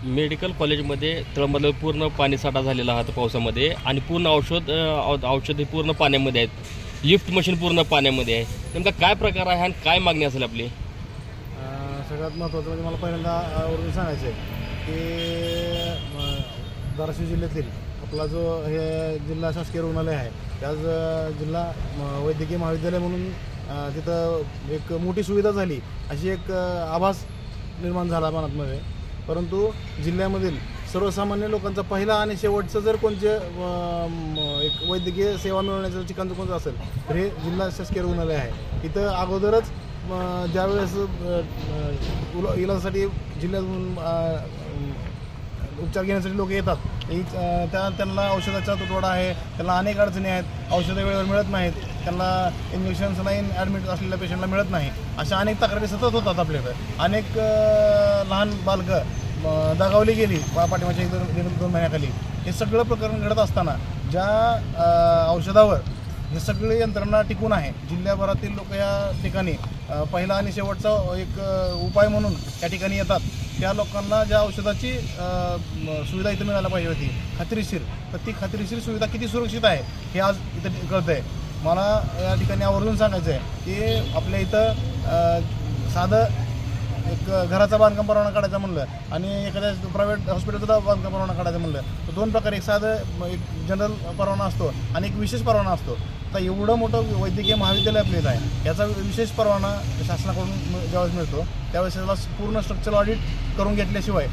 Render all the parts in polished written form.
Medical कॉलेजमध्ये तळमधलं पूर्ण पाणीसाठा झालेला आहे पावसामध्ये आणि पूर्ण औषध हे पूर्ण पाण्यामध्ये आहेत. लिफ्ट मशीन पूर्ण पाण्यामध्ये आहे. नेमका काय प्रकार आहे आणि काय मागणी असेल आपली? सगळ्यात महत्त्वाचं म्हणजे मला पहिल्यांदा आवर्जून सांगायचं आहे की धाराशिव जिल्ह्यातील आपला जो हे जिल्हा शासकीय रुग्णालय आहे त्याच जिल्हा वैद्यकीय महाविद्यालय म्हणून तिथं एक मोठी सुविधा झाली अशी एक आभास निर्माण झाला मनातमध्ये. परंतु जिल्ह्यामधील सर्वसामान्य लोकांचा पहिला आणि शेवटचं जर कोणते एक वैद्यकीय सेवा मिळवण्याचं ठिकाण कोणतं असेल तर हे जिल्हा शासकीय रुग्णालय आहे. इथं अगोदरच ज्यावेळेस इलाजासाठी जिल्ह्यातून उपचार घेण्यासाठी लोक येतात त्यांना औषधाचा तुटवडा आहे, त्यांना अनेक अडचणी आहेत, औषधं वेळेवर मिळत नाहीत, त्यांना इंजेक्शन सलाईन ॲडमिट असलेल्या पेशंटला मिळत नाही, अशा अनेक तक्रारी सतत होतात आपल्याकडे. अनेक लहान बालकं दगावली गेली पाठीमागच्या 1-2 महिन्याखाली. हे सगळं प्रकरण घडत असताना ज्या औषधावर हे सगळे यंत्रणा टिकून आहे जिल्ह्याभरातील लोक या ठिकाणी पहिला आणि शेवटचा एक उपाय म्हणून त्या ठिकाणी येतात. त्या लोकांना ज्या औषधाची सुविधा इथं मिळायला पाहिजे होती खात्रीशीर, तर ती खात्रीशीर सुविधा किती सुरक्षित आहे हे आज इथं कळतं आहे. मला या ठिकाणी आवर्जून सांगायचं आहे की आपल्या इथं साधं एक घराचा बांधकाम परवाना काढायचा म्हणलं आणि एखाद्या प्रायव्हेट हॉस्पिटलचा बांधकाम परवाना काढायचा म्हणलं तर 2 प्रकारे, एक साधं एक जनरल परवाना असतो आणि एक विशेष परवाना असतो. आता एवढं मोठं वैद्यकीय महाविद्यालय आपल्याला आहे, याचा विशेष परवाना शासनाकडून ज्यावेळेस मिळतो त्यावेळेस त्याला पूर्ण स्ट्रक्चर ऑडिट करून घेतल्याशिवाय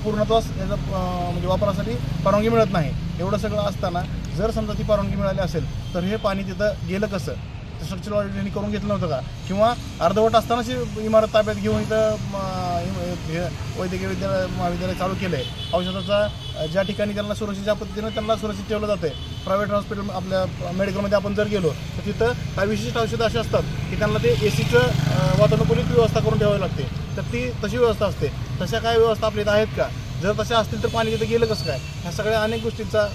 पूर्णत्वास याचा म्हणजे वापरासाठी परवानगी मिळत नाही. एवढं सगळं असताना जर समजा ती परवानगी मिळाली असेल तर हे पाणी तिथं गेलं कसं? स्ट्रक्चर ऑडिट करून घेतलं नव्हतं का? किंवा अर्धवट असतानाच इमारत ताब्यात घेऊन इथं हे वैद्यकीय महाविद्यालय चालू केलं आहे. औषधाचा ज्या ठिकाणी त्यांना सुरक्षितच्या पद्धतीनं त्यांना सुरक्षित ठेवलं जातं आहे. प्रायव्हेट हॉस्पिटल आपल्या मेडिकलमध्ये आपण जर गेलो तर तिथं काही विशिष्ट औषधं अशी असतात की त्यांना ते AC वातानुकूलित व्यवस्था करून ठेवावी लागते, तर ती तशी व्यवस्था असते. तशा काय व्यवस्था आपल्या इथं आहेत का? जर तशा असतील तर पाणी तिथं गेलं कसं काय? ह्या सगळ्या अनेक गोष्टींचा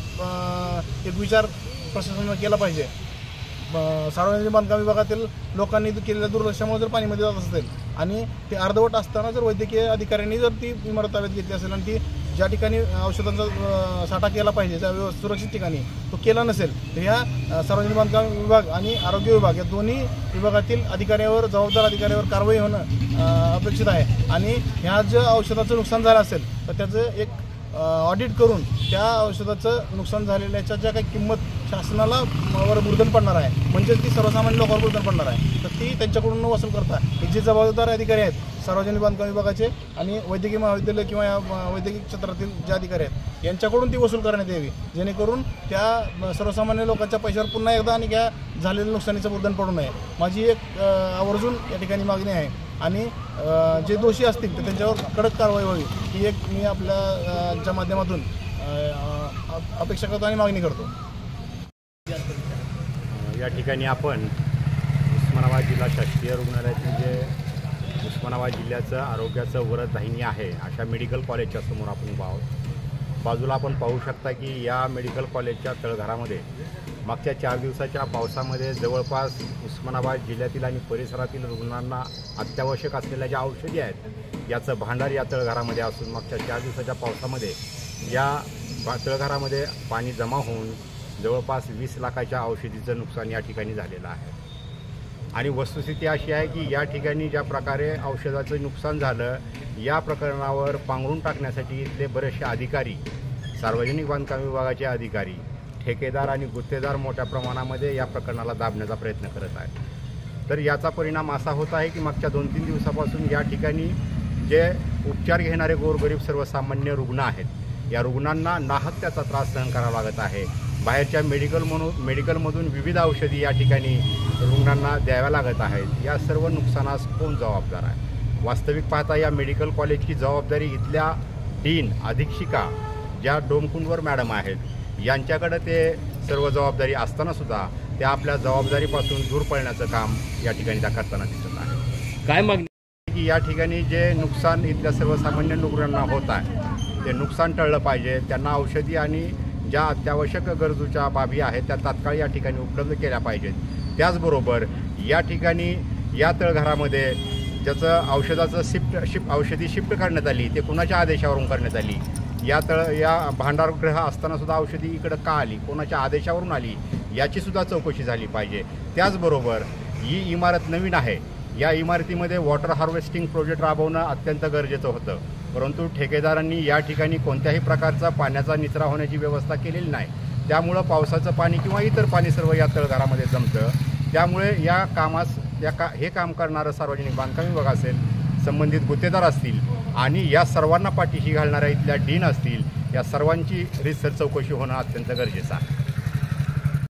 एक विचार प्रशासनानं केला पाहिजे. सार्वजनिक बांधकाम विभागातील लोकांनी केलेल्या दुर्लक्षामुळे जर पाणीमध्ये जात असेल आणि ते अर्धवट असताना जर वैद्यकीय अधिकाऱ्यांनी जर ती इमारत ताब्यात घेतली असेल आणि ती ज्या ठिकाणी औषधांचा साठा केला पाहिजे त्या सुरक्षित ठिकाणी तो केला नसेल तर ह्या सार्वजनिक बांधकाम विभाग आणि आरोग्य विभाग या दोन्ही विभागातील अधिकाऱ्यावर, जबाबदार अधिकाऱ्यावर कारवाई होणं अपेक्षित आहे. आणि ह्या ज्या औषधाचं नुकसान झालं असेल तर त्याचं एक ऑडिट करून त्या औषधाचं नुकसान झालेल्याच्या ज्या काही किंमत शासनाला वर बुर्धन पडणार आहे, म्हणजेच ती सर्वसामान्य लोकांवर बुर्धन पडणार आहे, तर ती त्यांच्याकडून वसूल करता हे जे जबाबदार अधिकारी आहेत सार्वजनिक बांधकाम विभागाचे आणि वैद्यकीय महाविद्यालय किंवा या वैद्यकीय क्षेत्रातील जे अधिकारी आहेत यांच्याकडून ती वसूल करण्यात यावी, जेणेकरून त्या सर्वसामान्य लोकांच्या पैशावर पुन्हा एकदा आणि त्या झालेल्या नुकसानीचं बुर्धन पडू नये. माझी एक आवर्जून या ठिकाणी मागणी आहे आणि जे दोषी असतील तर त्यांच्यावर कडक कारवाई व्हावी ही एक मी आपल्या माध्यमातून अपेक्षा करतो आणि मागणी करतो. या ठिकाणी आपण उस्मानाबाद जिल्हा शासकीय रुग्णालयातील जे उस्मानाबाद जिल्ह्याचं आरोग्याचं वरदायिनी आहे अशा मेडिकल कॉलेजच्या समोर आपण उभा आहोत. बाजूला आपण पाहू शकता की या मेडिकल कॉलेजच्या तळघरामध्ये मागच्या 4 दिवसाच्या पावसामध्ये जवळपास उस्मानाबाद जिल्ह्यातील आणि परिसरातील रुग्णांना अत्यावश्यक असलेल्या ज्या औषधी आहेत याचं भांडार या तळघरामध्ये असून मागच्या 4 दिवसाच्या पावसामध्ये या तळघरामध्ये पाणी जमा होऊन जवळपास 20 लाखाच्या औषधीचं नुकसान या ठिकाणी झालेलं आहे. आणि वस्तुस्थिती अशी आहे की या ठिकाणी ज्या प्रकारे औषधाचं नुकसान झालं या प्रकरणावर पांघरून टाकण्यासाठी इथले बरेचसे अधिकारी, सार्वजनिक बांधकाम विभागाचे अधिकारी, ठेकेदार आणि गुत्तेदार मोठ्या प्रमाणामध्ये या प्रकरणाला दाबण्याचा प्रयत्न करत आहेत. तर याचा परिणाम असा होत आहे की मागच्या 2-3 दिवसापासून या ठिकाणी जे उपचार घेणारे गोरगरीब सर्वसामान्य रुग्ण आहेत या रुग्णांना नाहक त्याचा त्रास सहन करावा लागत आहे. बाहेरच्या मेडिकलमधून विविध औषधी या ठिकाणी रुग्णांना द्याव्या लागत आहेत. या सर्व नुकसानास कोण जबाबदार आहे? वास्तविक पाहता या मेडिकल कॉलेजची जबाबदारी इथल्या डीन, अधीक्षिका ज्या डोमकुंडवर मॅडम आहेत यांच्याकडे ते सर्व जबाबदारी असतानासुद्धा त्या आपल्या जबाबदारीपासून दूर पळण्याचं काम या ठिकाणी त्या करताना दिसत आहे. काय मागणी की या ठिकाणी जे नुकसान इथल्या सर्वसामान्य रुग्णांना होत आहे ते नुकसान टळलं पाहिजे. त्यांना औषधी आणि ज्या अत्यावश्यक गरजूच्या बाबी आहेत त्या तात्काळ या ठिकाणी उपलब्ध केल्या पाहिजेत. त्याचबरोबर या ठिकाणी या तळघरामध्ये ज्याचं औषधाचं औषधी शिफ्ट करण्यात आली ते कुणाच्या आदेशावरून करण्यात आली, या भांडारगृह असताना सुद्धा औषधी इकडं का आली, कोणाच्या आदेशावरून आली, याची सुद्धा चौकशी झाली पाहिजे. त्याचबरोबर ही इमारत नवीन आहे, या इमारतीमध्ये वॉटर हार्वेस्टिंग प्रोजेक्ट राबवणं अत्यंत गरजेचं होतं, परंतु ठेकेदारांनी या ठिकाणी कोणत्याही प्रकारचा पाण्याचा निचरा होण्याची व्यवस्था केलेली नाही. त्यामुळं पावसाचं पाणी किंवा इतर पाणी सर्व या तळघरामध्ये जमतं. त्यामुळे या कामास हे काम करणारं सार्वजनिक बांधकाम विभाग असेल, संबंधित गुत्तेदार असतील आणि या सर्वांना पाठीशी घालणाऱ्या इथल्या डीन असतील, या सर्वांची रीतसर चौकशी होणं अत्यंत गरजेचं आहे.